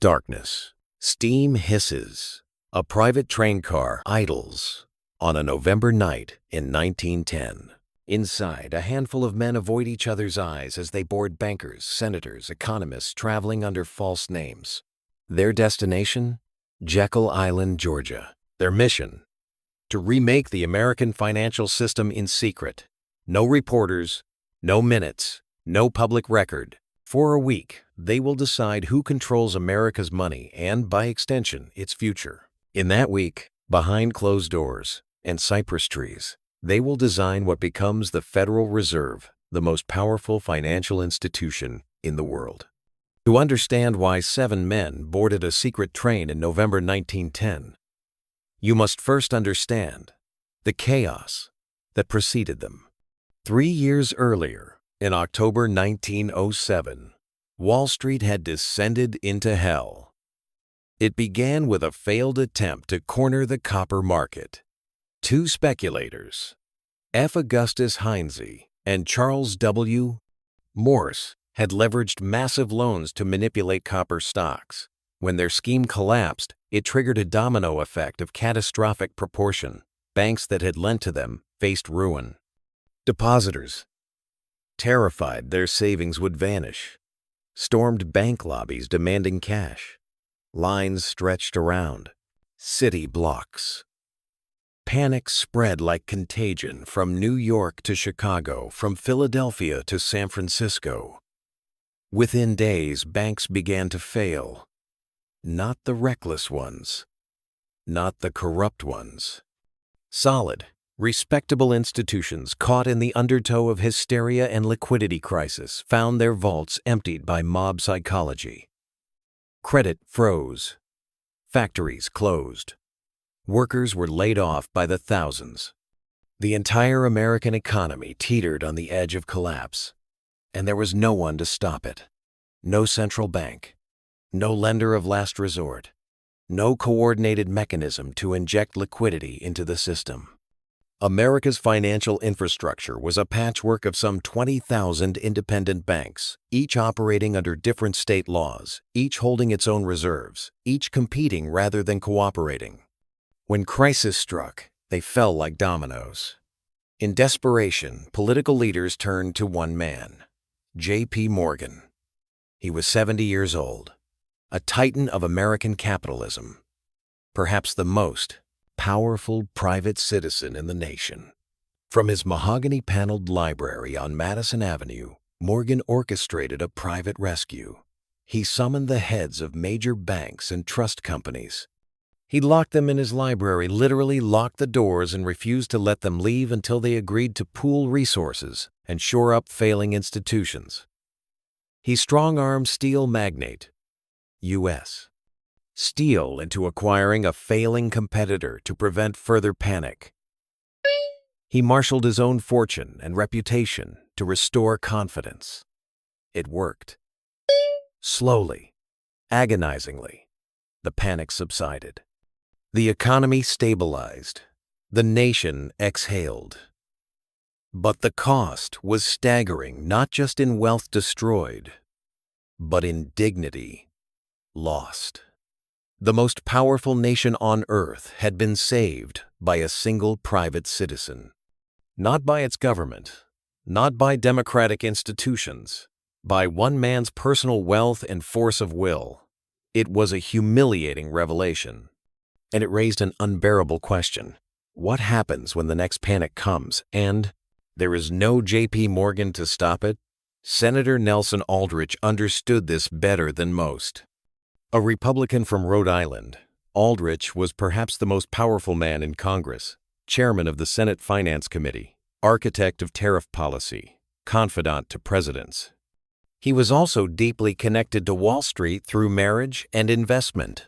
Darkness. Steam hisses. A private train car idles on a November night in 1910. Inside, a handful of men avoid each other's eyes as they board bankers, senators, economists traveling under false names. Their destination? Jekyll Island, Georgia. Their mission? To remake the American financial system in secret. No reporters, no minutes, no public record. For a week, they will decide who controls America's money and, by extension, its future. In that week, behind closed doors and cypress trees, they will design what becomes the Federal Reserve, the most powerful financial institution in the world. To understand why 7 men boarded a secret train in November 1910, you must first understand the chaos that preceded them. 3 years earlier, in October 1907, Wall Street had descended into hell. It began with a failed attempt to corner the copper market. 2 speculators, F. Augustus Heinze and Charles W. Morse, had leveraged massive loans to manipulate copper stocks. When their scheme collapsed, it triggered a domino effect of catastrophic proportion. Banks that had lent to them faced ruin. Depositors, terrified their savings would vanish, stormed bank lobbies demanding cash. Lines stretched around city blocks. Panic spread like contagion from New York to Chicago, from Philadelphia to San Francisco. Within days, banks began to fail. Not the reckless ones, not the corrupt ones. Solid, respectable institutions caught in the undertow of hysteria and liquidity crisis found their vaults emptied by mob psychology. Credit froze. Factories closed. Workers were laid off by the thousands. The entire American economy teetered on the edge of collapse, and there was no one to stop it. No central bank, no lender of last resort, no coordinated mechanism to inject liquidity into the system. America's financial infrastructure was a patchwork of some 20,000 independent banks, each operating under different state laws, each holding its own reserves, each competing rather than cooperating. When crisis struck, they fell like dominoes. In desperation, political leaders turned to one man, J.P. Morgan. He was 70 years old, a titan of American capitalism, perhaps the most powerful private citizen in the nation. From his mahogany-paneled library on Madison Avenue, Morgan orchestrated a private rescue. He summoned the heads of major banks and trust companies. He locked them in his library, literally locked the doors, and refused to let them leave until they agreed to pool resources and shore up failing institutions. He strong-armed steel magnate, U.S. Steel, into acquiring a failing competitor to prevent further panic. He marshaled his own fortune and reputation to restore confidence. It worked. Slowly, agonizingly, the panic subsided. The economy stabilized. The nation exhaled. But the cost was staggering, not just in wealth destroyed, but in dignity lost. The most powerful nation on earth had been saved by a single private citizen. Not by its government, not by democratic institutions, by one man's personal wealth and force of will. It was a humiliating revelation. And it raised an unbearable question. What happens when the next panic comes and there is no J.P. Morgan to stop it? Senator Nelson Aldrich understood this better than most. A Republican from Rhode Island, Aldrich was perhaps the most powerful man in Congress, chairman of the Senate Finance Committee, architect of tariff policy, confidant to presidents. He was also deeply connected to Wall Street through marriage and investment.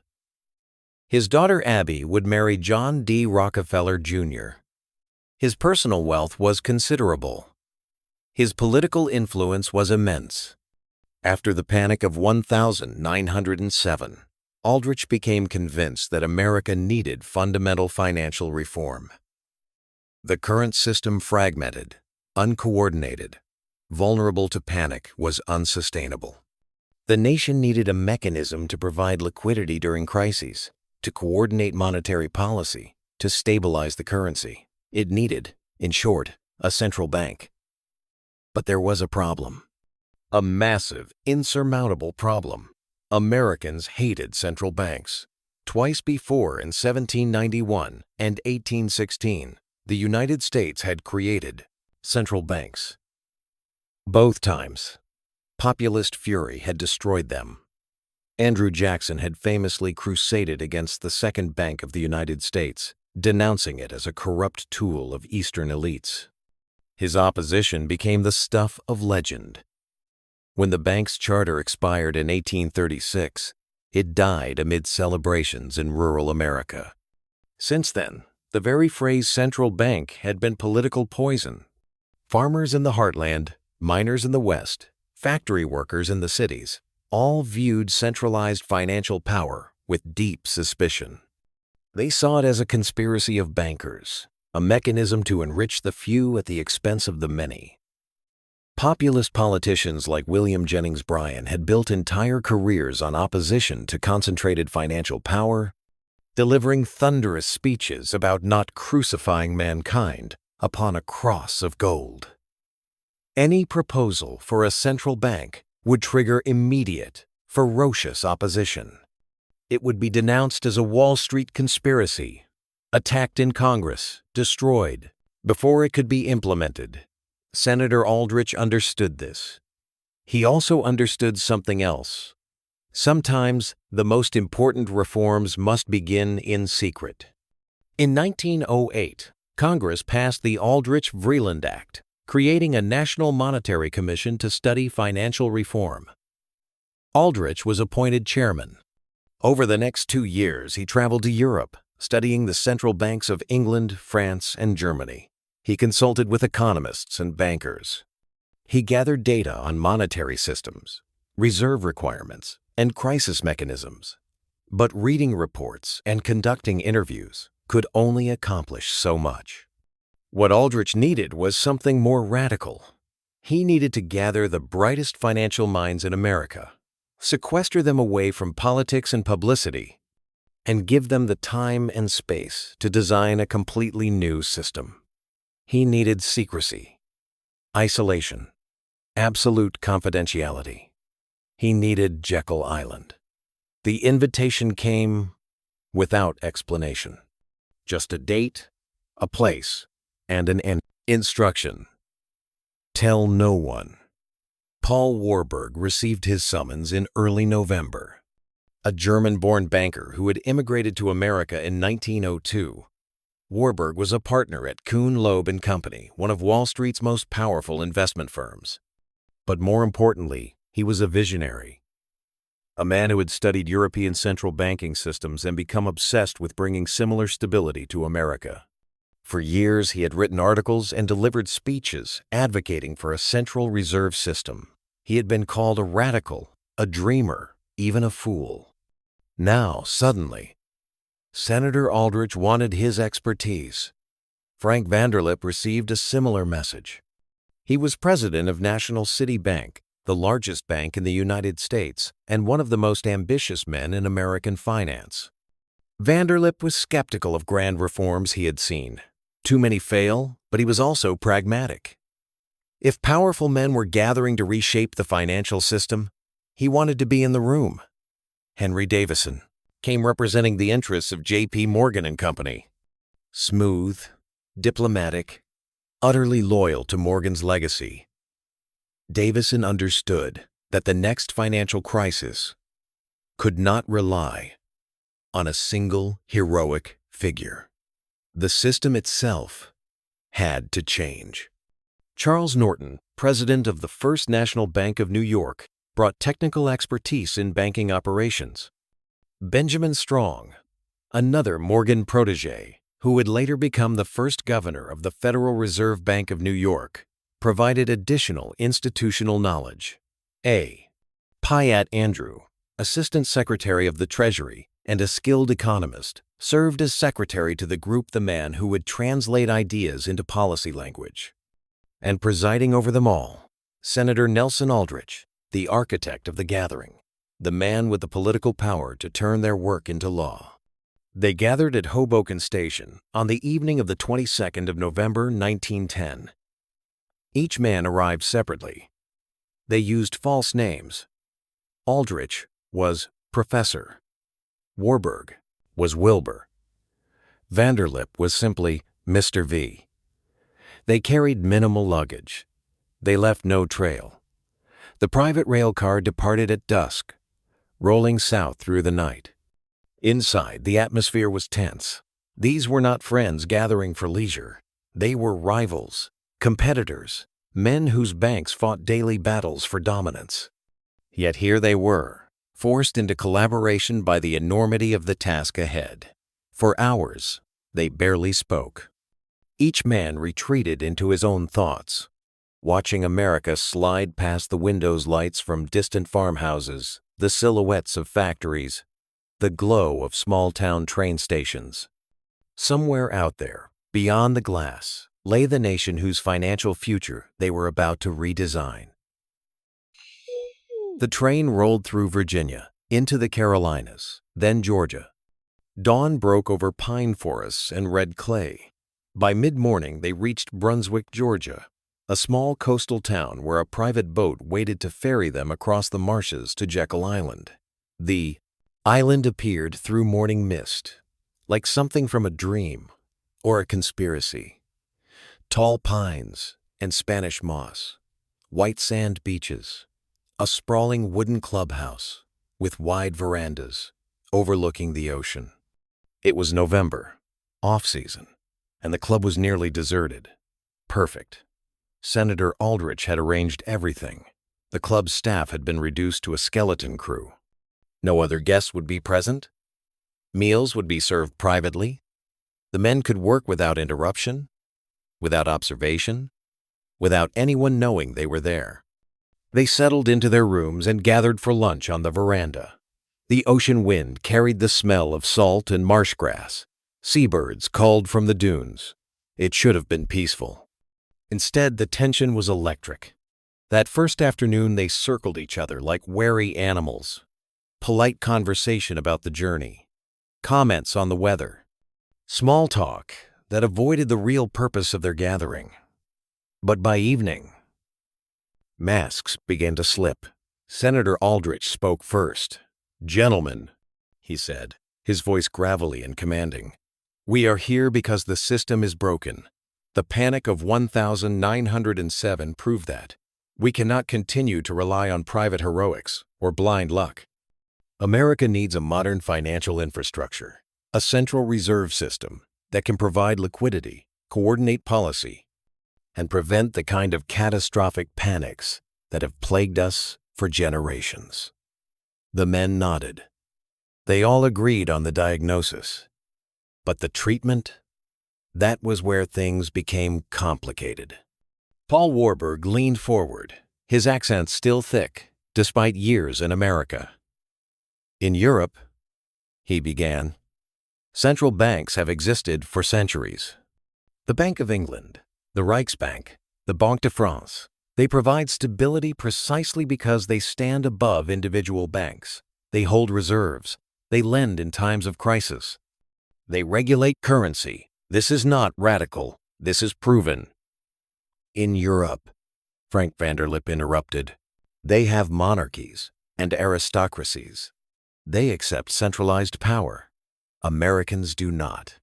His daughter Abby would marry John D. Rockefeller, Jr. His personal wealth was considerable. His political influence was immense. After the Panic of 1907, Aldrich became convinced that America needed fundamental financial reform. The current system, fragmented, uncoordinated, vulnerable to panic, was unsustainable. The nation needed a mechanism to provide liquidity during crises, to coordinate monetary policy, to stabilize the currency. It needed, in short, a central bank. But there was a problem. A massive, insurmountable problem. Americans hated central banks. Twice before, in 1791 and 1816, the United States had created central banks. Both times, populist fury had destroyed them. Andrew Jackson had famously crusaded against the Second Bank of the United States, denouncing it as a corrupt tool of Eastern elites. His opposition became the stuff of legend. When the bank's charter expired in 1836, it died amid celebrations in rural America. Since then, the very phrase central bank had been political poison. Farmers in the heartland, miners in the West, factory workers in the cities, all viewed centralized financial power with deep suspicion. They saw it as a conspiracy of bankers, a mechanism to enrich the few at the expense of the many. Populist politicians like William Jennings Bryan had built entire careers on opposition to concentrated financial power, delivering thunderous speeches about not crucifying mankind upon a cross of gold. Any proposal for a central bank would trigger immediate, ferocious opposition. It would be denounced as a Wall Street conspiracy, attacked in Congress, destroyed, before it could be implemented. Senator Aldrich understood this. He also understood something else. Sometimes the most important reforms must begin in secret. In 1908, Congress passed the Aldrich-Vreeland Act, creating a National Monetary Commission to study financial reform. Aldrich was appointed chairman. Over the next 2 years, he traveled to Europe, studying the central banks of England, France, and Germany. He consulted with economists and bankers. He gathered data on monetary systems, reserve requirements, and crisis mechanisms. But reading reports and conducting interviews could only accomplish so much. What Aldrich needed was something more radical. He needed to gather the brightest financial minds in America, sequester them away from politics and publicity, and give them the time and space to design a completely new system. He needed secrecy, isolation, absolute confidentiality. He needed Jekyll Island. The invitation came without explanation. Just a date, a place, and an instruction. Tell no one. Paul Warburg received his summons in early November. A German-born banker who had immigrated to America in 1902, Warburg was a partner at Kuhn, Loeb & Company, one of Wall Street's most powerful investment firms. But more importantly, he was a visionary. A man who had studied European central banking systems and become obsessed with bringing similar stability to America. For years, he had written articles and delivered speeches advocating for a central reserve system. He had been called a radical, a dreamer, even a fool. Now, suddenly, Senator Aldrich wanted his expertise. Frank Vanderlip received a similar message. He was president of National City Bank, the largest bank in the United States, and one of the most ambitious men in American finance. Vanderlip was skeptical of grand reforms he had seen. Too many fail, but he was also pragmatic. If powerful men were gathering to reshape the financial system, he wanted to be in the room. Henry Davison came representing the interests of J.P. Morgan and Company. Smooth, diplomatic, utterly loyal to Morgan's legacy, Davison understood that the next financial crisis could not rely on a single heroic figure. The system itself had to change. Charles Norton, president of the First National Bank of New York, brought technical expertise in banking operations. Benjamin Strong, another Morgan protege, who would later become the first governor of the Federal Reserve Bank of New York, provided additional institutional knowledge. Piatt Andrew, assistant secretary of the Treasury and a skilled economist, served as secretary to the group, the man who would translate ideas into policy language. And presiding over them all, Senator Nelson Aldrich, the architect of the gathering. the man with the political power to turn their work into law. They gathered at Hoboken Station on the evening of the 22nd of November, 1910. Each man arrived separately. They used false names. Aldrich was Professor. Warburg was Wilbur. Vanderlip was simply Mr. V. They carried minimal luggage. They left no trail. The private rail car departed at dusk, rolling south through the night. Inside, the atmosphere was tense. These were not friends gathering for leisure. They were rivals, competitors, men whose banks fought daily battles for dominance. Yet here they were, forced into collaboration by the enormity of the task ahead. For hours, they barely spoke. Each man retreated into his own thoughts, watching America slide past the windows' lights from distant farmhouses, the silhouettes of factories, the glow of small-town train stations. Somewhere out there, beyond the glass, lay the nation whose financial future they were about to redesign. The train rolled through Virginia, into the Carolinas, then Georgia. Dawn broke over pine forests and red clay. By mid-morning, they reached Brunswick, Georgia, a small coastal town where a private boat waited to ferry them across the marshes to Jekyll Island. The island appeared through morning mist, like something from a dream or a conspiracy. Tall pines and Spanish moss, white sand beaches, a sprawling wooden clubhouse with wide verandas overlooking the ocean. It was November, off-season, and the club was nearly deserted. Perfect. Senator Aldrich had arranged everything. The club's staff had been reduced to a skeleton crew. No other guests would be present. Meals would be served privately. The men could work without interruption, without observation, without anyone knowing they were there. They settled into their rooms and gathered for lunch on the veranda. The ocean wind carried the smell of salt and marsh grass. Seabirds called from the dunes. It should have been peaceful. Instead, the tension was electric. That first afternoon, they circled each other like wary animals. Polite conversation about the journey. Comments on the weather. Small talk that avoided the real purpose of their gathering. But by evening, masks began to slip. Senator Aldrich spoke first. "Gentlemen," he said, his voice gravelly and commanding, "we are here because the system is broken. The panic of 1907 proved that. We cannot continue to rely on private heroics or blind luck. America needs a modern financial infrastructure, a central reserve system that can provide liquidity, coordinate policy, and prevent the kind of catastrophic panics that have plagued us for generations." The men nodded. They all agreed on the diagnosis. But the treatment? That was where things became complicated. Paul Warburg leaned forward, his accent still thick, despite years in America. "In Europe," he began, "central banks have existed for centuries. The Bank of England, the Reichsbank, the Banque de France, they provide stability precisely because they stand above individual banks. They hold reserves. They lend in times of crisis. They regulate currency. This is not radical. This is proven." "In Europe," Frank Vanderlip interrupted, "they have monarchies and aristocracies. They accept centralized power. Americans do not.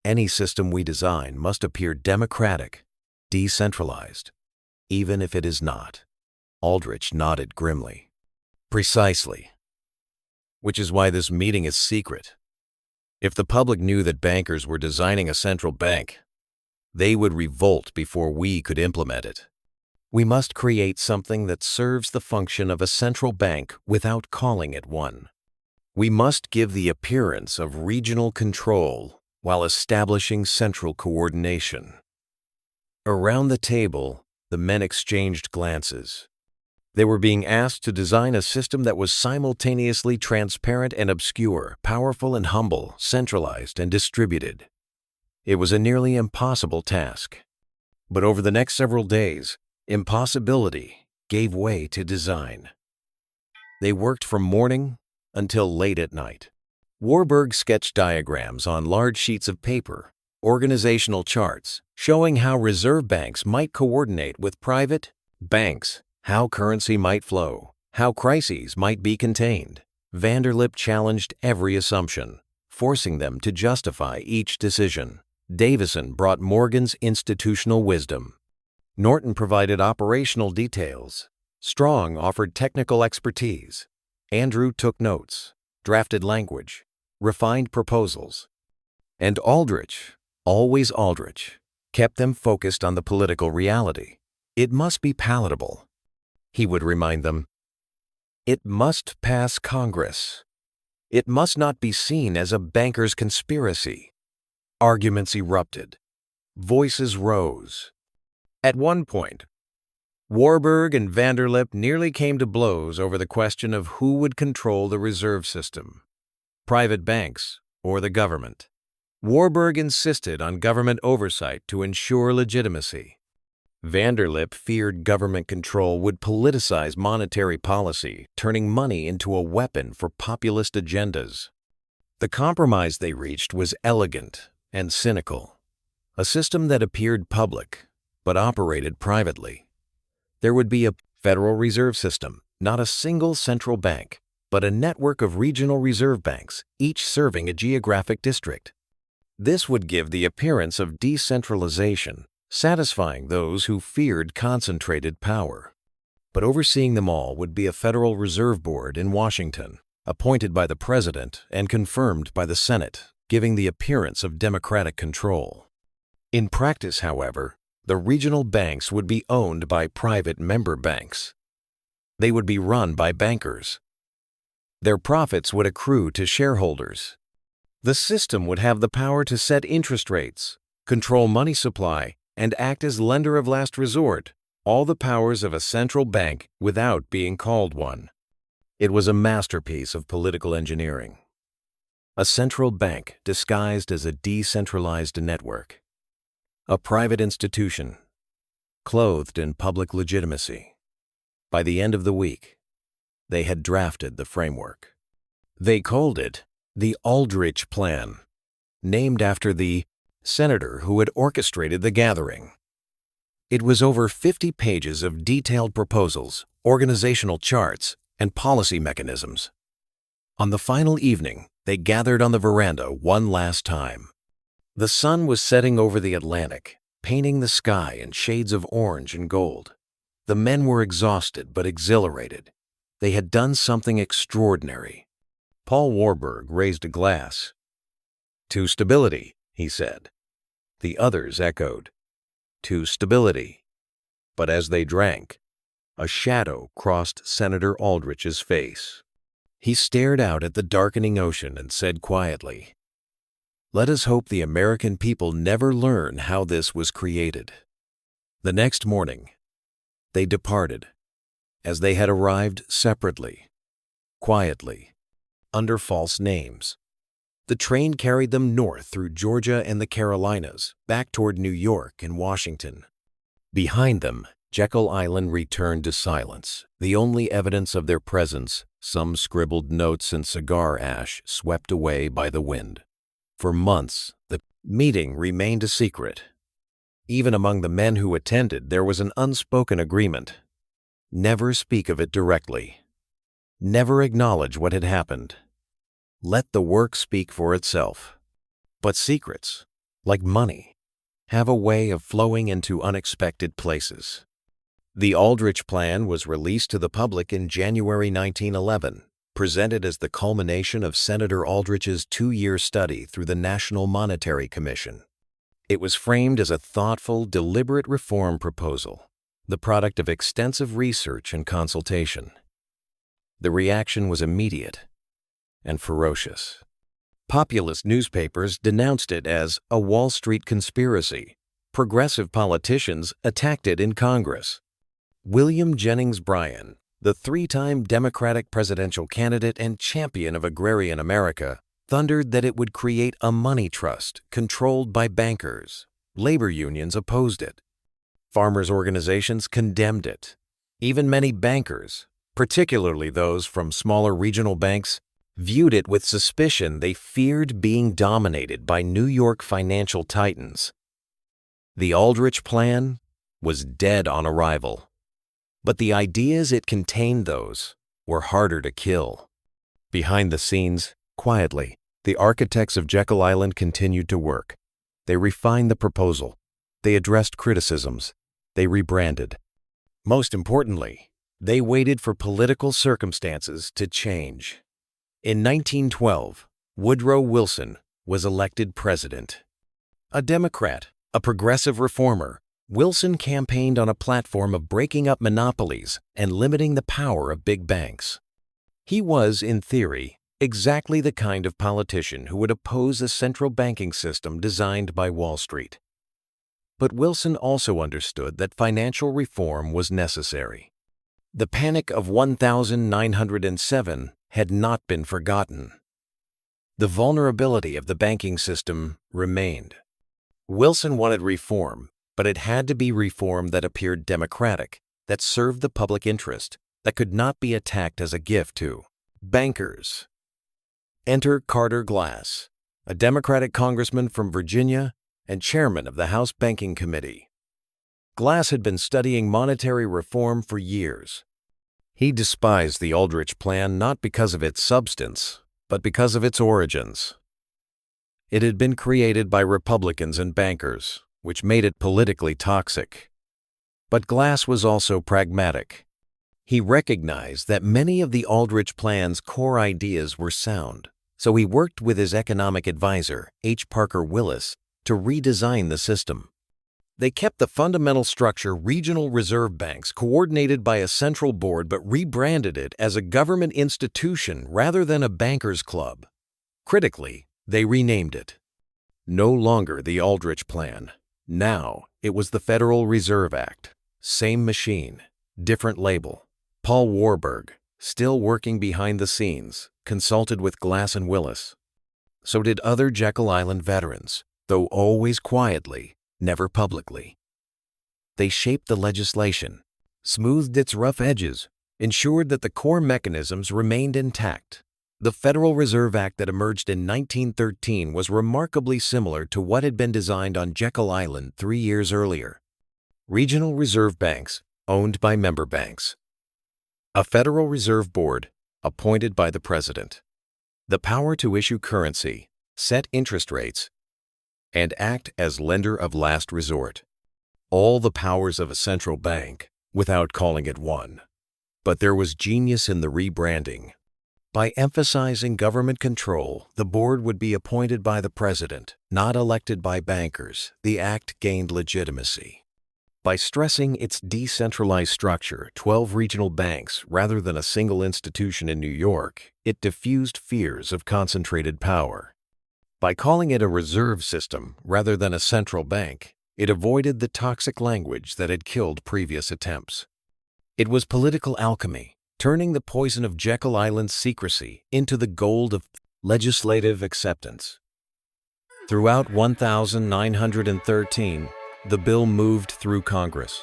Any system we design must appear democratic, decentralized, even if it is not." Aldrich nodded grimly. "Precisely. Which is why this meeting is secret. If the public knew that bankers were designing a central bank, they would revolt before we could implement it. We must create something that serves the function of a central bank without calling it one. We must give the appearance of regional control while establishing central coordination." Around the table, the men exchanged glances. They were being asked to design a system that was simultaneously transparent and obscure, powerful and humble, centralized and distributed. It was a nearly impossible task. But over the next several days, impossibility gave way to design. They worked from morning until late at night. Warburg sketched diagrams on large sheets of paper, organizational charts, showing how reserve banks might coordinate with private banks, how currency might flow, how crises might be contained. Vanderlip challenged every assumption, forcing them to justify each decision. Davison brought Morgan's institutional wisdom. Norton provided operational details. Strong offered technical expertise. Andrew took notes, drafted language, refined proposals. And Aldrich, always Aldrich, kept them focused on the political reality. It must be palatable. He would remind them, it must pass Congress. It must not be seen as a banker's conspiracy. Arguments erupted. Voices rose. At one point, Warburg and Vanderlip nearly came to blows over the question of who would control the reserve system, private banks or the government. Warburg insisted on government oversight to ensure legitimacy. Vanderlip feared government control would politicize monetary policy, turning money into a weapon for populist agendas. The compromise they reached was elegant and cynical, a system that appeared public but operated privately. There would be a Federal Reserve System, not a single central bank, but a network of regional reserve banks, each serving a geographic district. This would give the appearance of decentralization, satisfying those who feared concentrated power. But overseeing them all would be a Federal Reserve Board in Washington, appointed by the President and confirmed by the Senate, giving the appearance of democratic control. In practice, however, the regional banks would be owned by private member banks. They would be run by bankers. Their profits would accrue to shareholders. The system would have the power to set interest rates, control money supply, and act as lender of last resort, all the powers of a central bank without being called one. It was a masterpiece of political engineering. A central bank disguised as a decentralized network. A private institution, clothed in public legitimacy. By the end of the week, they had drafted the framework. They called it the Aldrich Plan, named after the senator who had orchestrated the gathering. It was over 50 pages of detailed proposals, organizational charts, and policy mechanisms. On the final evening, they gathered on the veranda one last time. The sun was setting over the Atlantic, painting the sky in shades of orange and gold. The men were exhausted but exhilarated. They had done something extraordinary. Paul Warburg raised a glass. "To stability," he said. The others echoed, "To stability." But as they drank, a shadow crossed Senator Aldrich's face. He stared out at the darkening ocean and said quietly, "Let us hope the American people never learn how this was created." The next morning, they departed, as they had arrived separately, quietly, under false names. The train carried them north through Georgia and the Carolinas, back toward New York and Washington. Behind them, Jekyll Island returned to silence, the only evidence of their presence, some scribbled notes and cigar ash swept away by the wind. For months, the meeting remained a secret. Even among the men who attended, there was an unspoken agreement. Never speak of it directly. Never acknowledge what had happened. Let the work speak for itself. But secrets, like money, have a way of flowing into unexpected places. The Aldrich Plan was released to the public in January 1911, presented as the culmination of Senator Aldrich's 2-year study through the National Monetary Commission. It was framed as a thoughtful, deliberate reform proposal, the product of extensive research and consultation. The reaction was immediate and ferocious. Populist newspapers denounced it as a Wall Street conspiracy. Progressive politicians attacked it in Congress. William Jennings Bryan, the 3-time Democratic presidential candidate and champion of agrarian America, thundered that it would create a money trust controlled by bankers. Labor unions opposed it. Farmers' organizations condemned it. Even many bankers, particularly those from smaller regional banks, viewed it with suspicion. They feared being dominated by New York financial titans. The Aldrich Plan was dead on arrival, but the ideas it contained were harder to kill. Behind the scenes, quietly, the architects of Jekyll Island continued to work. They refined the proposal. They addressed criticisms. They rebranded. Most importantly, they waited for political circumstances to change. In 1912, Woodrow Wilson was elected president. A Democrat, a progressive reformer, Wilson campaigned on a platform of breaking up monopolies and limiting the power of big banks. He was, in theory, exactly the kind of politician who would oppose a central banking system designed by Wall Street. But Wilson also understood that financial reform was necessary. The Panic of 1907 had not been forgotten. The vulnerability of the banking system remained. Wilson wanted reform, but it had to be reform that appeared democratic, that served the public interest, that could not be attacked as a gift to bankers. Enter Carter Glass, a Democratic congressman from Virginia and chairman of the House Banking Committee. Glass had been studying monetary reform for years. He despised the Aldrich Plan not because of its substance, but because of its origins. It had been created by Republicans and bankers, which made it politically toxic. But Glass was also pragmatic. He recognized that many of the Aldrich Plan's core ideas were sound, so he worked with his economic advisor, H. Parker Willis, to redesign the system. They kept the fundamental structure regional reserve banks coordinated by a central board but rebranded it as a government institution rather than a bankers' club. Critically, they renamed it. No longer the Aldrich Plan. Now it was the Federal Reserve Act. Same machine, different label. Paul Warburg, still working behind the scenes, consulted with Glass and Willis. So did other Jekyll Island veterans, though always quietly, never publicly. They shaped the legislation, smoothed its rough edges, ensured that the core mechanisms remained intact. The Federal Reserve Act that emerged in 1913 was remarkably similar to what had been designed on Jekyll Island 3 years earlier. Regional reserve banks, owned by member banks. A Federal Reserve Board, appointed by the President. The power to issue currency, set interest rates, and act as lender of last resort. All the powers of a central bank, without calling it one. But there was genius in the rebranding. By emphasizing government control, the board would be appointed by the president, not elected by bankers. The act gained legitimacy. By stressing its decentralized structure, 12 regional banks rather than a single institution in New York, it diffused fears of concentrated power. By calling it a reserve system rather than a central bank, it avoided the toxic language that had killed previous attempts. It was political alchemy, turning the poison of Jekyll Island's secrecy into the gold of legislative acceptance. Throughout 1913, the bill moved through Congress.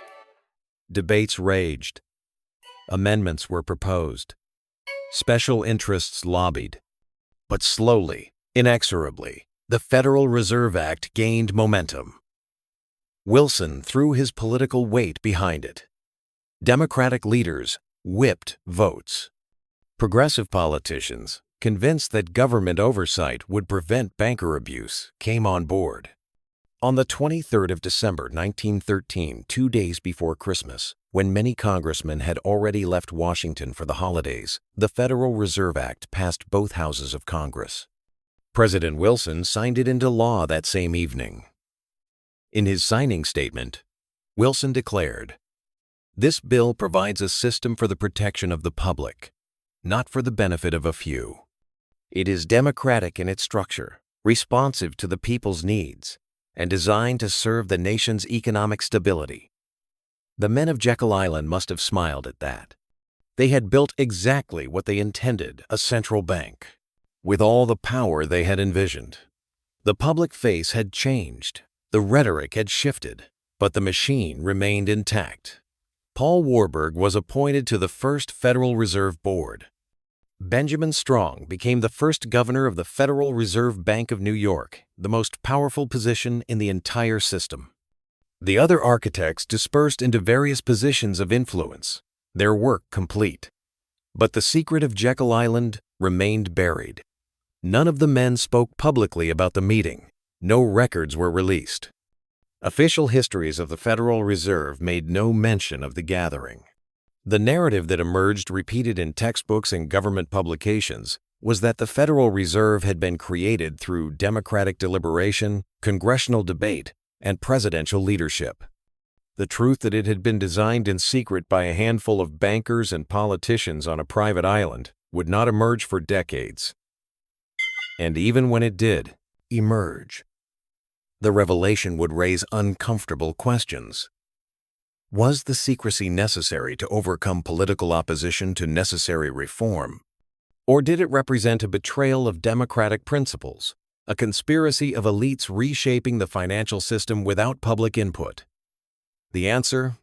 Debates raged. Amendments were proposed. Special interests lobbied. But slowly, inexorably, the Federal Reserve Act gained momentum. Wilson threw his political weight behind it. Democratic leaders whipped votes. Progressive politicians, convinced that government oversight would prevent banker abuse, came on board. On the 23rd of December 1913, 2 days before Christmas, when many congressmen had already left Washington for the holidays, the Federal Reserve Act passed both houses of Congress. President Wilson signed it into law that same evening. In his signing statement, Wilson declared, "This bill provides a system for the protection of the public, not for the benefit of a few. It is democratic in its structure, responsive to the people's needs, and designed to serve the nation's economic stability." The men of Jekyll Island must have smiled at that. They had built exactly what they intended, a central bank, with all the power they had envisioned. The public face had changed, the rhetoric had shifted, but the machine remained intact. Paul Warburg was appointed to the first Federal Reserve Board. Benjamin Strong became the first governor of the Federal Reserve Bank of New York, the most powerful position in the entire system. The other architects dispersed into various positions of influence, their work complete. But the secret of Jekyll Island remained buried. None of the men spoke publicly about the meeting. No records were released. Official histories of the Federal Reserve made no mention of the gathering. The narrative that emerged, repeated in textbooks and government publications, was that the Federal Reserve had been created through democratic deliberation, congressional debate, and presidential leadership. The truth that it had been designed in secret by a handful of bankers and politicians on a private island would not emerge for decades. And even when it did emerge, the revelation would raise uncomfortable questions. Was the secrecy necessary to overcome political opposition to necessary reform? Or did it represent a betrayal of democratic principles, a conspiracy of elites reshaping the financial system without public input? The answer,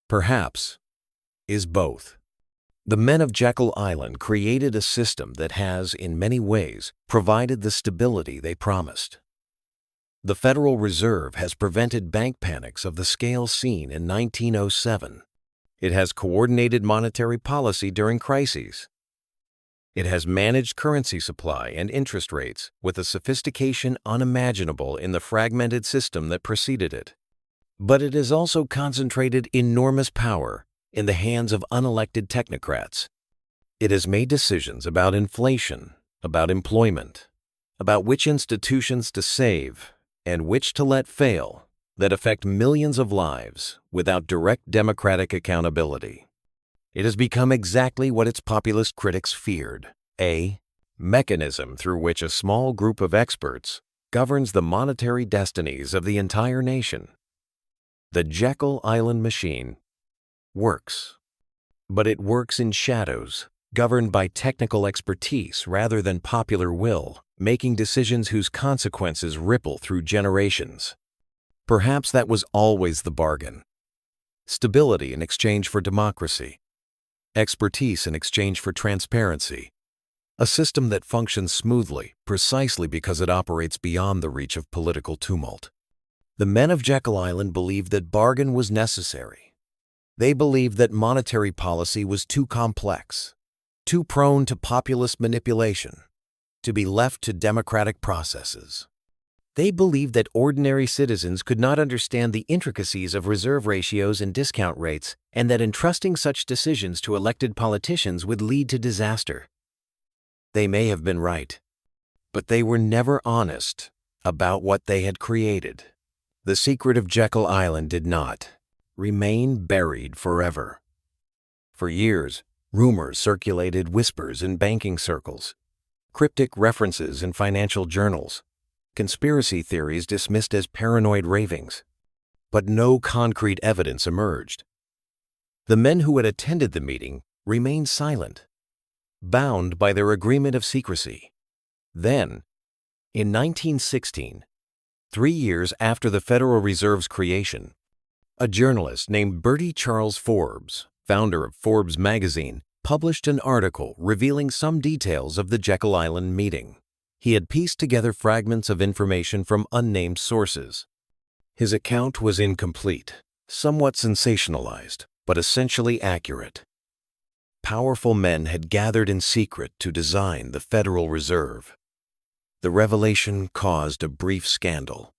perhaps, is both. The men of Jekyll Island created a system that has, in many ways, provided the stability they promised. The Federal Reserve has prevented bank panics of the scale seen in 1907. It has coordinated monetary policy during crises. It has managed currency supply and interest rates with a sophistication unimaginable in the fragmented system that preceded it. But it has also concentrated enormous power in the hands of unelected technocrats. It has made decisions about inflation, about employment, about which institutions to save and which to let fail that affect millions of lives without direct democratic accountability. It has become exactly what its populist critics feared, a mechanism through which a small group of experts governs the monetary destinies of the entire nation. The Jekyll Island machine works, but it works in shadows, governed by technical expertise rather than popular will, making decisions whose consequences ripple through generations. Perhaps that was always the bargain. Stability in exchange for democracy. Expertise in exchange for transparency. A system that functions smoothly precisely because it operates beyond the reach of political tumult. The men of Jekyll Island believed that bargain was necessary. They believed that monetary policy was too complex, too prone to populist manipulation, to be left to democratic processes. They believed that ordinary citizens could not understand the intricacies of reserve ratios and discount rates, and that entrusting such decisions to elected politicians would lead to disaster. They may have been right, but they were never honest about what they had created. The secret of Jekyll Island did not remain buried forever. For years, rumors circulated, whispers in banking circles, cryptic references in financial journals, conspiracy theories dismissed as paranoid ravings. But no concrete evidence emerged. The men who had attended the meeting remained silent, bound by their agreement of secrecy. Then, in 1916, 3 years after the Federal Reserve's creation, a journalist named Bertie Charles Forbes, founder of Forbes magazine, published an article revealing some details of the Jekyll Island meeting. He had pieced together fragments of information from unnamed sources. His account was incomplete, somewhat sensationalized, but essentially accurate. Powerful men had gathered in secret to design the Federal Reserve. The revelation caused a brief scandal.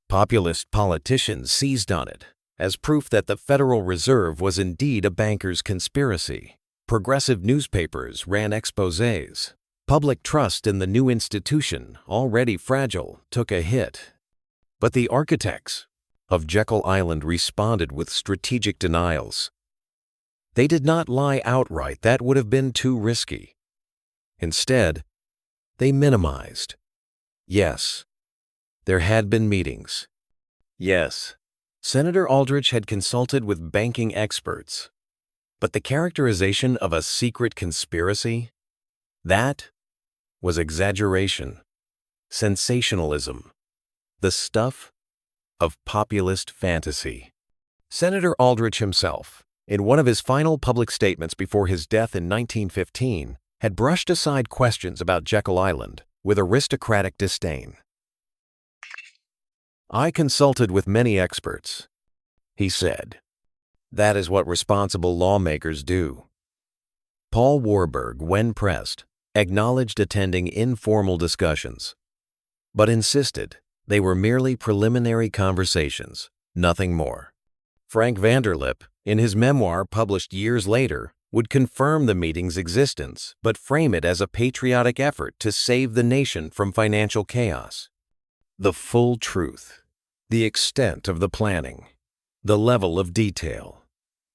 Populist politicians seized on it as proof that the Federal Reserve was indeed a banker's conspiracy. Progressive newspapers ran exposés. Public trust in the new institution, already fragile, took a hit. But the architects of Jekyll Island responded with strategic denials. They did not lie outright, that would have been too risky. Instead, they minimized. Yes, there had been meetings. Yes, Senator Aldrich had consulted with banking experts. But the characterization of a secret conspiracy? That was exaggeration, sensationalism, the stuff of populist fantasy. Senator Aldrich himself, in one of his final public statements before his death in 1915, had brushed aside questions about Jekyll Island with aristocratic disdain. "I consulted with many experts," he said. "That is what responsible lawmakers do." Paul Warburg, when pressed, acknowledged attending informal discussions, but insisted they were merely preliminary conversations, nothing more. Frank Vanderlip, in his memoir published years later, would confirm the meeting's existence but frame it as a patriotic effort to save the nation from financial chaos. The full truth, the extent of the planning, the level of detail,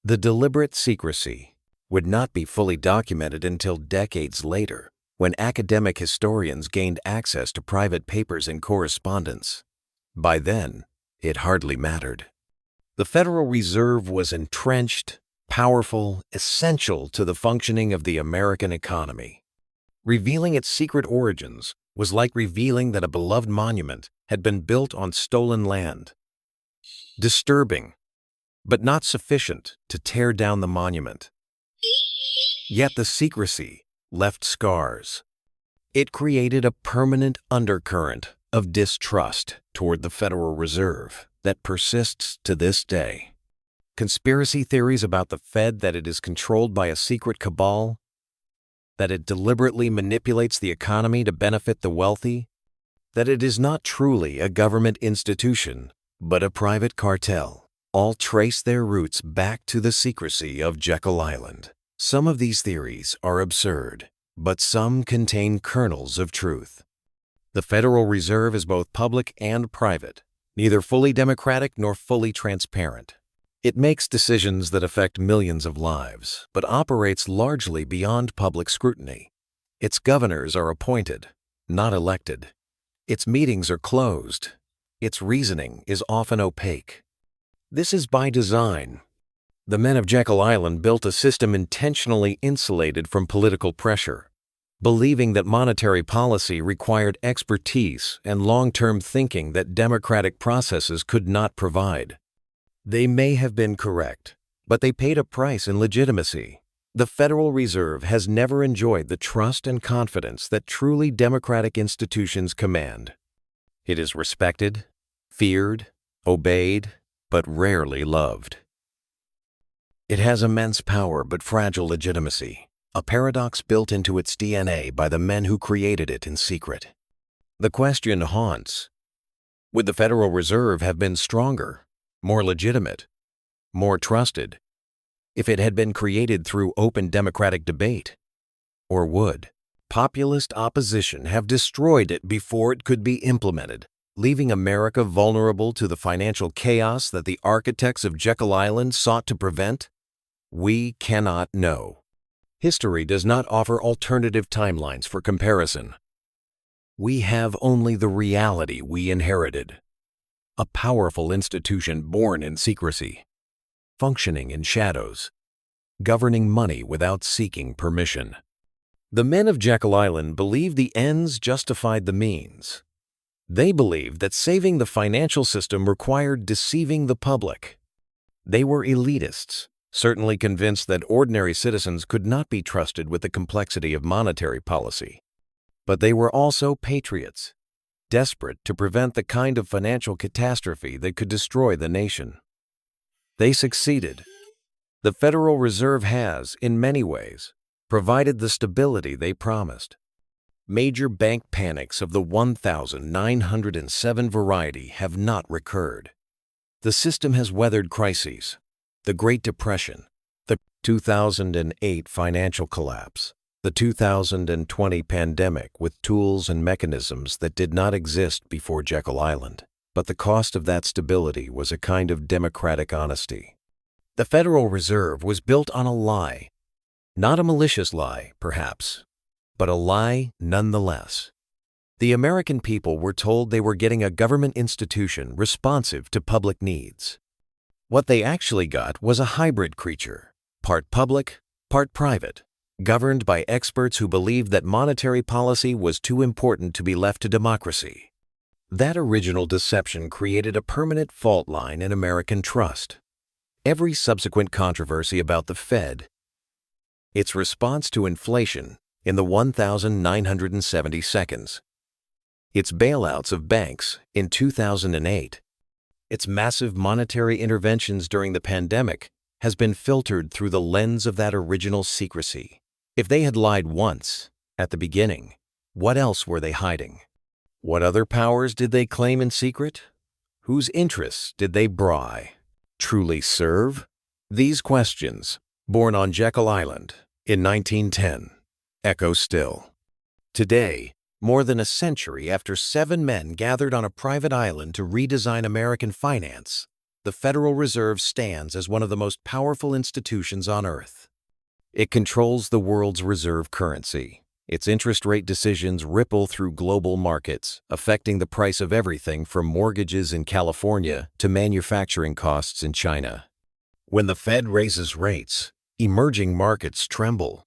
the deliberate secrecy would not be fully documented until decades later, when academic historians gained access to private papers and correspondence. By then, it hardly mattered. The Federal Reserve was entrenched, powerful, essential to the functioning of the American economy. Revealing its secret origins was like revealing that a beloved monument had been built on stolen land. Disturbing, but not sufficient to tear down the monument. Yet the secrecy left scars. It created a permanent undercurrent of distrust toward the Federal Reserve that persists to this day. Conspiracy theories about the Fed, that it is controlled by a secret cabal, that it deliberately manipulates the economy to benefit the wealthy, that it is not truly a government institution, but a private cartel, all trace their roots back to the secrecy of Jekyll Island. Some of these theories are absurd, but some contain kernels of truth. The Federal Reserve is both public and private, neither fully democratic nor fully transparent. It makes decisions that affect millions of lives, but operates largely beyond public scrutiny. Its governors are appointed, not elected. Its meetings are closed. Its reasoning is often opaque. This is by design. The men of Jekyll Island built a system intentionally insulated from political pressure, believing that monetary policy required expertise and long-term thinking that democratic processes could not provide. They may have been correct, but they paid a price in legitimacy. The Federal Reserve has never enjoyed the trust and confidence that truly democratic institutions command. It is respected, feared, obeyed, but rarely loved. It has immense power but fragile legitimacy, a paradox built into its DNA by the men who created it in secret. The question haunts: would the Federal Reserve have been stronger, more legitimate, more trusted, if it had been created through open democratic debate? Or would populist opposition have destroyed it before it could be implemented, leaving America vulnerable to the financial chaos that the architects of Jekyll Island sought to prevent? We cannot know. History does not offer alternative timelines for comparison. We have only the reality we inherited. A powerful institution born in secrecy, functioning in shadows, governing money without seeking permission. The men of Jekyll Island believed the ends justified the means. They believed that saving the financial system required deceiving the public. They were elitists, certainly convinced that ordinary citizens could not be trusted with the complexity of monetary policy. But they were also patriots, desperate to prevent the kind of financial catastrophe that could destroy the nation. They succeeded. The Federal Reserve has, in many ways, provided the stability they promised. Major bank panics of the 1907 variety have not recurred. The system has weathered crises: the Great Depression, the 2008 financial collapse, the 2020 pandemic, with tools and mechanisms that did not exist before Jekyll Island. But the cost of that stability was a kind of democratic honesty. The Federal Reserve was built on a lie, not a malicious lie, perhaps, but a lie nonetheless. The American people were told they were getting a government institution responsive to public needs. What they actually got was a hybrid creature, part public, part private, governed by experts who believed that monetary policy was too important to be left to democracy. That original deception created a permanent fault line in American trust. every subsequent controversy about the Fed, its response to inflation in the 1970 seconds, its bailouts of banks in 2008, its massive monetary interventions during the pandemic has been filtered through the lens of that original secrecy. If they had lied once, at the beginning, what else were they hiding? What other powers did they claim in secret? Whose interests did they truly serve? These questions, born on Jekyll Island in 1910, echo still. Today, more than a century after 7 men gathered on a private island to redesign American finance, the Federal Reserve stands as one of the most powerful institutions on Earth. It controls the world's reserve currency. Its interest rate decisions ripple through global markets, affecting the price of everything from mortgages in California to manufacturing costs in China. When the Fed raises rates, emerging markets tremble.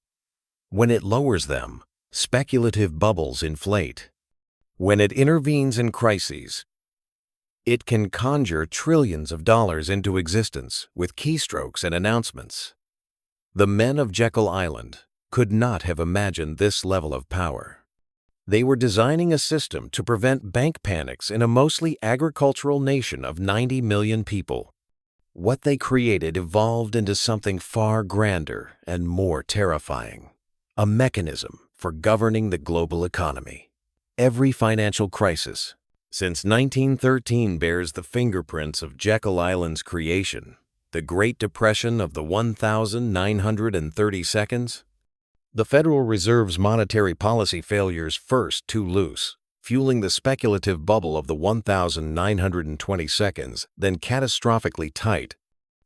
When it lowers them, speculative bubbles inflate. When it intervenes in crises, it can conjure trillions of dollars into existence with keystrokes and announcements. The men of Jekyll Island could not have imagined this level of power. They were designing a system to prevent bank panics in a mostly agricultural nation of 90 million people. What they created evolved into something far grander and more terrifying: a mechanism for governing the global economy. Every financial crisis since 1913 bears the fingerprints of Jekyll Island's creation. The Great Depression of the 1930 seconds, the Federal Reserve's monetary policy failures first too loose, fueling the speculative bubble of the 1920 seconds, then catastrophically tight.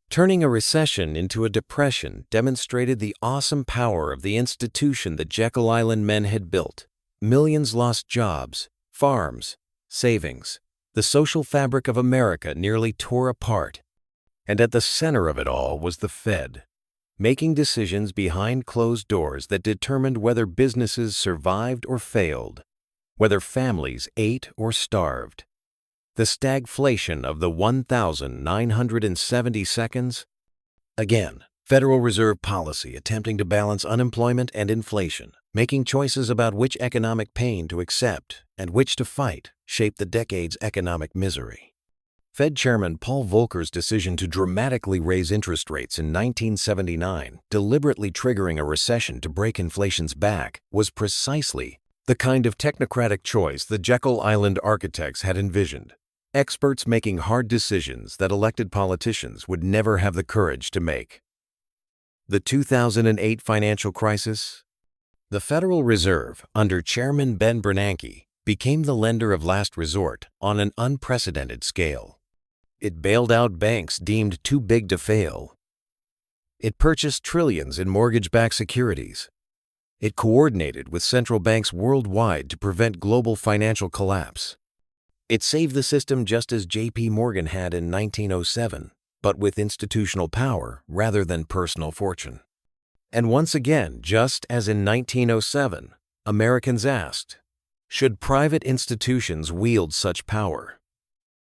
Turning a recession into a depression demonstrated the awesome power of the institution the Jekyll Island men had built. Millions lost jobs, farms, savings. The social fabric of America nearly tore apart. And at the center of it all was the Fed, making decisions behind closed doors that determined whether businesses survived or failed, whether families ate or starved. The stagflation of the 1970 seconds? Again, Federal Reserve policy attempting to balance unemployment and inflation, making choices about which economic pain to accept and which to fight, shaped the decade's economic misery. Fed Chairman Paul Volcker's decision to dramatically raise interest rates in 1979, deliberately triggering a recession to break inflation's back, was precisely the kind of technocratic choice the Jekyll Island architects had envisioned. Experts making hard decisions that elected politicians would never have the courage to make. The 2008 financial crisis? The Federal Reserve, under Chairman Ben Bernanke, became the lender of last resort on an unprecedented scale. It bailed out banks deemed too big to fail. It purchased trillions in mortgage-backed securities. It coordinated with central banks worldwide to prevent global financial collapse. It saved the system just as J.P. Morgan had in 1907, but with institutional power rather than personal fortune. And once again, just as in 1907, Americans asked, should private institutions wield such power?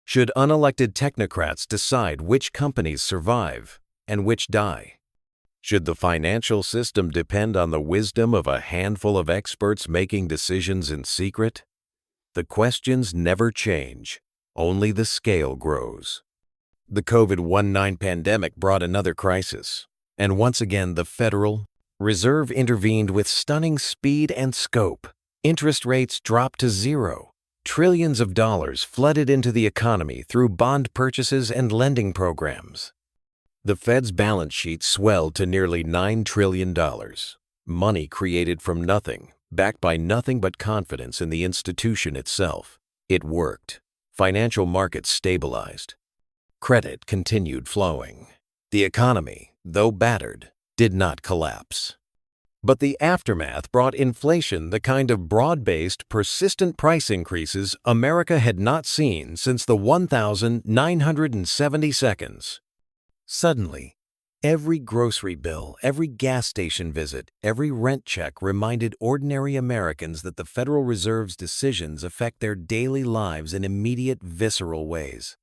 Should unelected technocrats decide which companies survive and which die? Should the financial system depend on the wisdom of a handful of experts making decisions in secret? The questions never change, only the scale grows. The COVID-19 pandemic brought another crisis, and once again the Federal Reserve intervened with stunning speed and scope. Interest rates dropped to zero. Trillions of dollars flooded into the economy through bond purchases and lending programs. The Fed's balance sheet swelled to nearly $9 trillion. Money created from nothing, backed by nothing but confidence in the institution itself. It worked. Financial markets stabilized. Credit continued flowing. The economy, though battered, did not collapse. But the aftermath brought inflation, the kind of broad-based, persistent price increases America had not seen since the 1970 seconds. Suddenly, every grocery bill, every gas station visit, every rent check reminded ordinary Americans that the Federal Reserve's decisions affect their daily lives in immediate, visceral ways.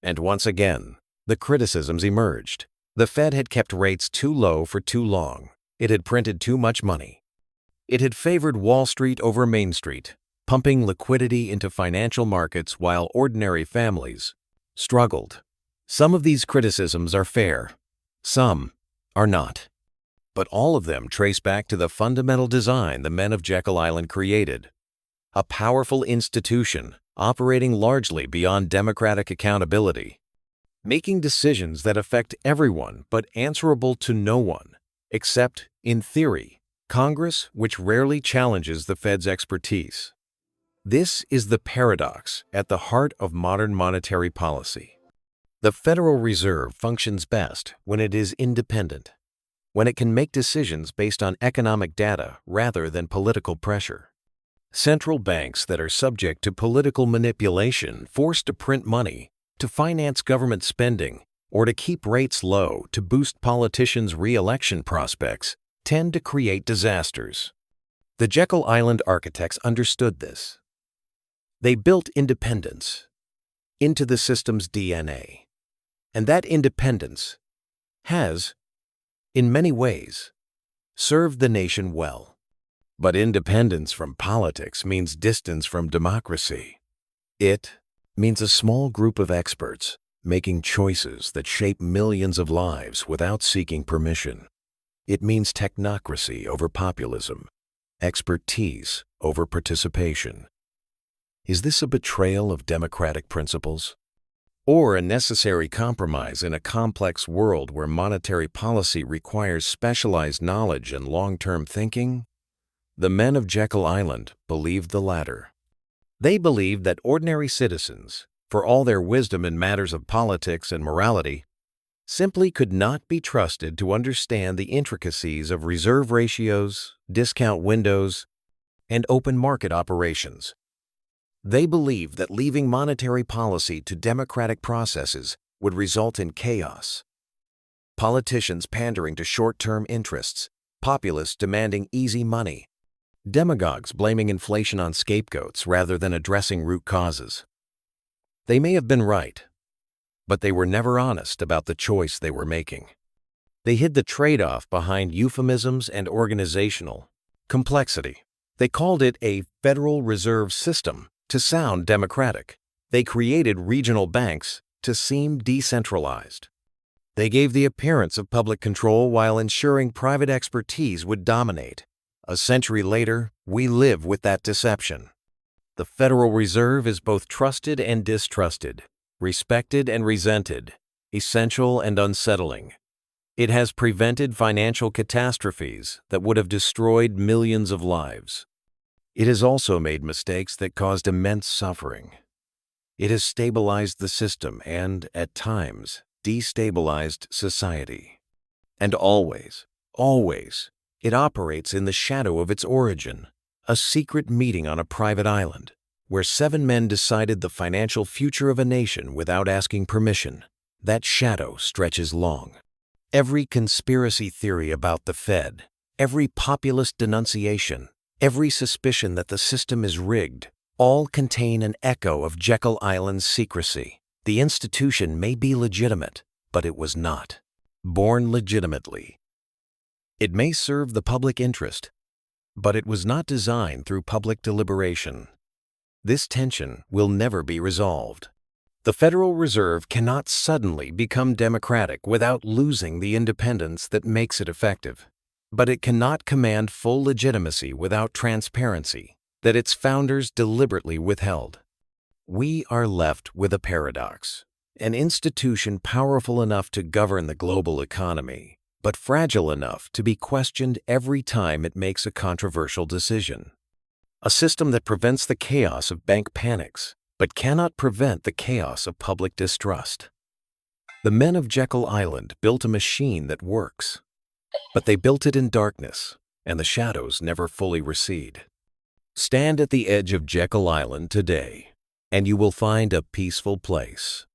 And once again, the criticisms emerged. The Fed had kept rates too low for too long. It had printed too much money. It had favored Wall Street over Main Street, pumping liquidity into financial markets while ordinary families struggled. Some of these criticisms are fair. Some are not. But all of them trace back to the fundamental design the men of Jekyll Island created. A powerful institution operating largely beyond democratic accountability, making decisions that affect everyone but answerable to no one, except, in theory, Congress, which rarely challenges the Fed's expertise. This is the paradox at the heart of modern monetary policy. The Federal Reserve functions best when it is independent, when it can make decisions based on economic data rather than political pressure. Central banks that are subject to political manipulation, forced to print money, to finance government spending, or to keep rates low to boost politicians' re-election prospects, tend to create disasters. The Jekyll Island architects understood this. They built independence into the system's DNA. And that independence has, in many ways, served the nation well. But independence from politics means distance from democracy. It means a small group of experts making choices that shape millions of lives without seeking permission. It means technocracy over populism, expertise over participation. Is this a betrayal of democratic principles? Or a necessary compromise in a complex world where monetary policy requires specialized knowledge and long-term thinking? The men of Jekyll Island believed the latter. They believed that ordinary citizens, for all their wisdom in matters of politics and morality, simply could not be trusted to understand the intricacies of reserve ratios, discount windows, and open market operations. They believed that leaving monetary policy to democratic processes would result in chaos. Politicians pandering to short-term interests, populists demanding easy money, demagogues blaming inflation on scapegoats rather than addressing root causes. They may have been right, but they were never honest about the choice they were making. They hid the trade-off behind euphemisms and organizational complexity. They called it a Federal Reserve System to sound democratic. They created regional banks to seem decentralized. They gave the appearance of public control while ensuring private expertise would dominate. A century later, we live with that deception. The Federal Reserve is both trusted and distrusted, respected and resented, essential and unsettling. It has prevented financial catastrophes that would have destroyed millions of lives. It has also made mistakes that caused immense suffering. It has stabilized the system and, at times, destabilized society. And always, it operates in the shadow of its origin, a secret meeting on a private island, where 7 men decided the financial future of a nation without asking permission. That shadow stretches long. Every conspiracy theory about the Fed, every populist denunciation, every suspicion that the system is rigged, all contain an echo of Jekyll Island's secrecy. The institution may be legitimate, but it was not born legitimately. It may serve the public interest, but it was not designed through public deliberation. This tension will never be resolved. The Federal Reserve cannot suddenly become democratic without losing the independence that makes it effective. But it cannot command full legitimacy without transparency that its founders deliberately withheld. We are left with a paradox, an institution powerful enough to govern the global economy, but fragile enough to be questioned every time it makes a controversial decision. A system that prevents the chaos of bank panics, but cannot prevent the chaos of public distrust. The men of Jekyll Island built a machine that works, but they built it in darkness, and the shadows never fully recede. Stand at the edge of Jekyll Island today, and you will find a peaceful place.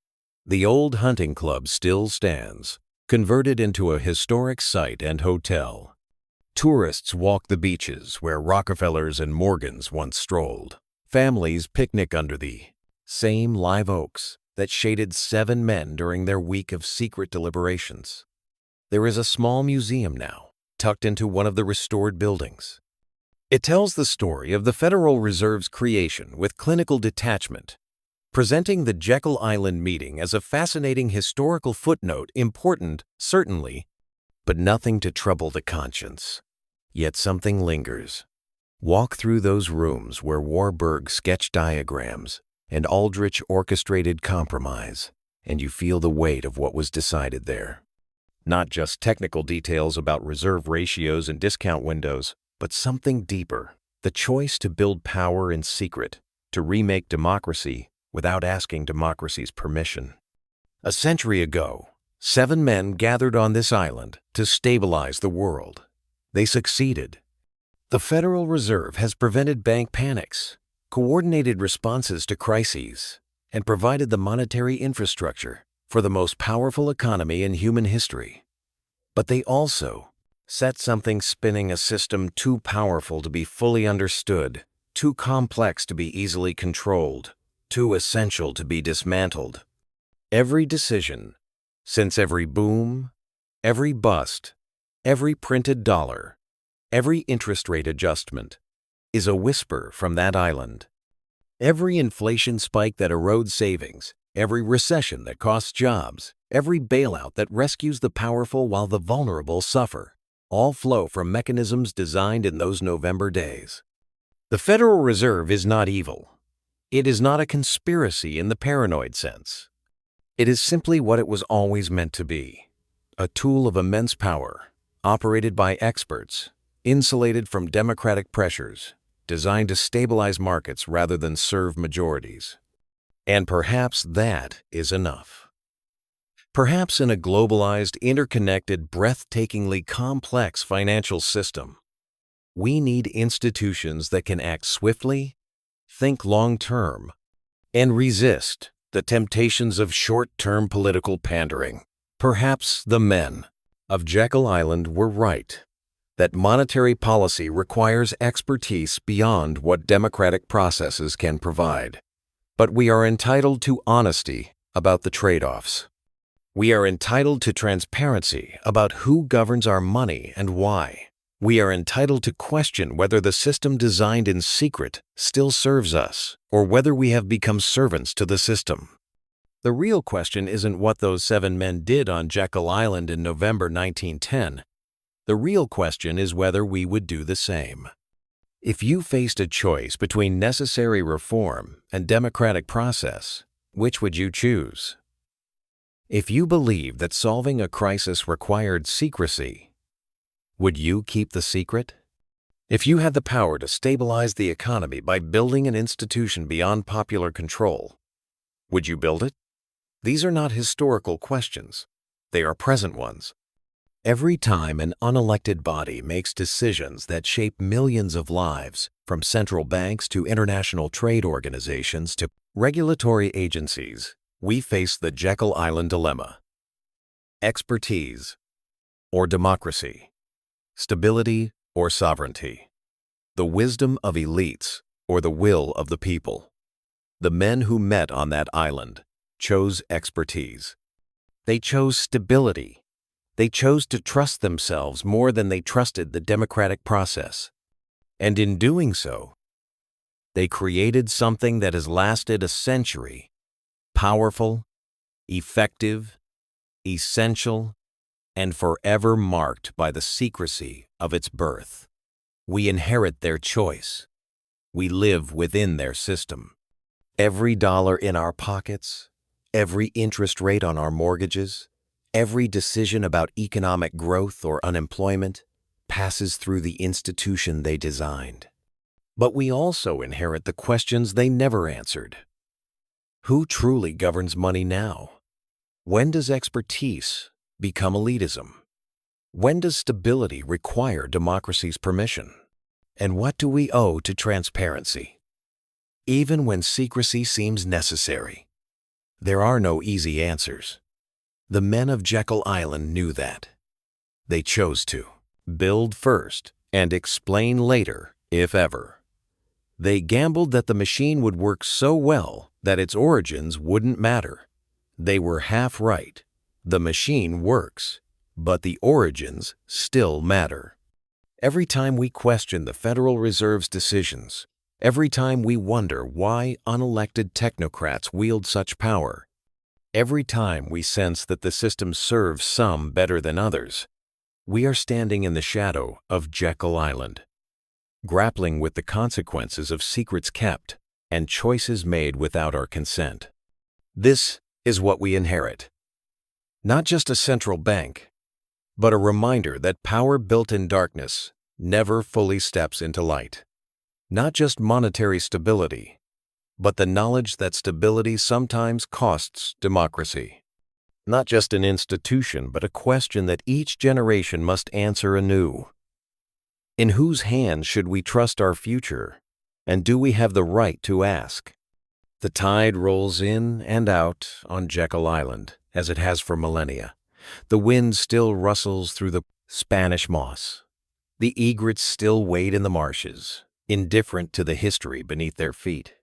The old hunting club still stands, converted into a historic site and hotel. Tourists walk the beaches where Rockefellers and Morgans once strolled. Families picnic under the same live oaks that shaded 7 men during their week of secret deliberations. There is a small museum now, tucked into one of the restored buildings. It tells the story of the Federal Reserve's creation with clinical detachment, presenting the Jekyll Island meeting as a fascinating historical footnote, important, certainly, but nothing to trouble the conscience. Yet something lingers. Walk through those rooms where Warburg sketched diagrams and Aldrich orchestrated compromise, and you feel the weight of what was decided there. Not just technical details about reserve ratios and discount windows, but something deeper, the choice to build power in secret, to remake democracy without asking democracy's permission. A century ago, 7 men gathered on this island to stabilize the world. They succeeded. The Federal Reserve has prevented bank panics, coordinated responses to crises, and provided the monetary infrastructure for the most powerful economy in human history. But they also set something spinning, a system too powerful to be fully understood, too complex to be easily controlled, too essential to be dismantled. Every decision, since every boom, every bust, every printed dollar, every interest rate adjustment, is a whisper from that island. Every inflation spike that erodes savings, every recession that costs jobs, every bailout that rescues the powerful while the vulnerable suffer, all flow from mechanisms designed in those November days. The Federal Reserve is not evil. It is not a conspiracy in the paranoid sense. It is simply what it was always meant to be, a tool of immense power, operated by experts, insulated from democratic pressures, designed to stabilize markets rather than serve majorities. And perhaps that is enough. Perhaps in a globalized, interconnected, breathtakingly complex financial system, we need institutions that can act swiftly, think long-term, and resist the temptations of short-term political pandering. Perhaps the men of Jekyll Island were right, that monetary policy requires expertise beyond what democratic processes can provide. But we are entitled to honesty about the trade-offs. We are entitled to transparency about who governs our money and why. We are entitled to question whether the system designed in secret still serves us, or whether we have become servants to the system. The real question isn't what those 7 men did on Jekyll Island in November 1910. The real question is whether we would do the same. If you faced a choice between necessary reform and democratic process, which would you choose? If you believed that solving a crisis required secrecy, would you keep the secret? If you had the power to stabilize the economy by building an institution beyond popular control, would you build it? These are not historical questions. They are present ones. Every time an unelected body makes decisions that shape millions of lives, from central banks to international trade organizations to regulatory agencies, we face the Jekyll Island dilemma. Expertise or democracy, stability or sovereignty, the wisdom of elites or the will of the people. The men who met on that island chose expertise. They chose stability. They chose to trust themselves more than they trusted the democratic process. And in doing so, they created something that has lasted a century, powerful, effective, essential, and forever marked by the secrecy of its birth. We inherit their choice. We live within their system. Every dollar in our pockets, every interest rate on our mortgages, every decision about economic growth or unemployment passes through the institution they designed. But we also inherit the questions they never answered. Who truly governs money now? When does expertise become elitism? When does stability require democracy's permission? And what do we owe to transparency? Even when secrecy seems necessary, there are no easy answers. The men of Jekyll Island knew that. They chose to build first and explain later, if ever. They gambled that the machine would work so well that its origins wouldn't matter. They were half right. The machine works, But the origins still matter. Every time we question the Federal Reserve's decisions, every time we wonder why unelected technocrats wield such power, every time we sense that the system serves some better than others, we are standing in the shadow of Jekyll Island, grappling with the consequences of secrets kept and choices made without our consent. This is what we inherit. Not just a central bank, but a reminder that power built in darkness never fully steps into light. Not just monetary stability, but the knowledge that stability sometimes costs democracy. Not just an institution, but a question that each generation must answer anew. In whose hands should we trust our future, and do we have the right to ask? The tide rolls in and out on Jekyll Island, as it has for millennia. The wind still rustles through the Spanish moss. The egrets still wade in the marshes, indifferent to the history beneath their feet.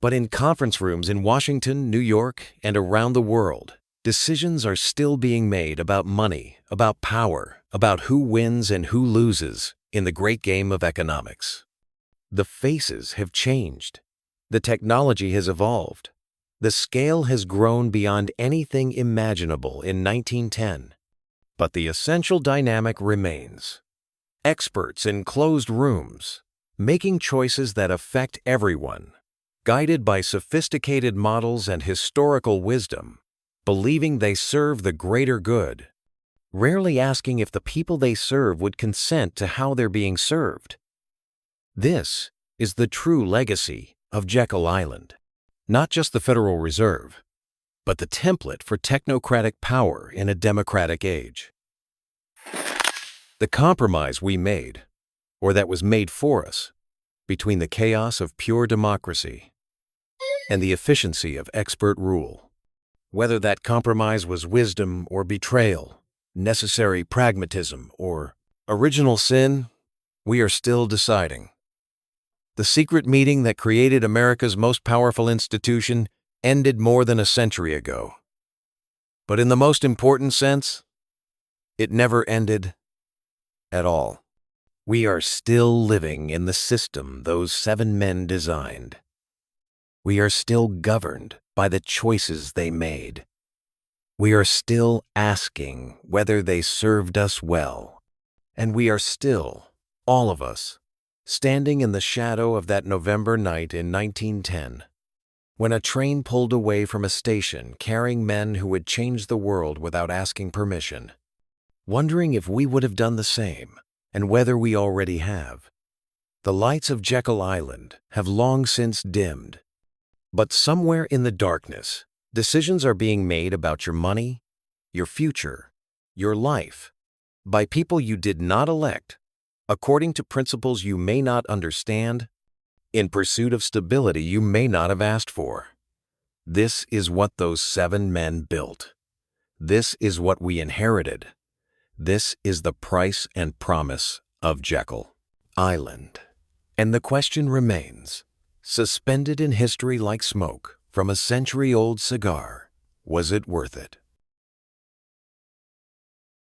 But in conference rooms in Washington, New York, and around the world, decisions are still being made about money, about power, about who wins and who loses in the great game of economics. The faces have changed. The technology has evolved. The scale has grown beyond anything imaginable in 1910. But the essential dynamic remains. Experts in closed rooms, making choices that affect everyone, guided by sophisticated models and historical wisdom, believing they serve the greater good, rarely asking if the people they serve would consent to how they're being served. This is the true legacy of Jekyll Island. Not just the Federal Reserve, but the template for technocratic power in a democratic age. The compromise we made, or that was made for us, between the chaos of pure democracy and the efficiency of expert rule. Whether that compromise was wisdom or betrayal, necessary pragmatism or original sin, we are still deciding. The secret meeting that created America's most powerful institution ended more than a century ago. But in the most important sense, it never ended at all. We are still living in the system those 7 men designed. We are still governed by the choices they made. We are still asking whether they served us well. And we are still, all of us, standing in the shadow of that November night in 1910, when a train pulled away from a station carrying men who had changed the world without asking permission, wondering if we would have done the same, and whether we already have. The lights of Jekyll Island have long since dimmed, but somewhere in the darkness, decisions are being made about your money, your future, your life, by people you did not elect, according to principles you may not understand, in pursuit of stability you may not have asked for. This is what those 7 men built. This is what we inherited. This is the price and promise of Jekyll Island. And the question remains, suspended in history like smoke from a century-old cigar, was it worth it?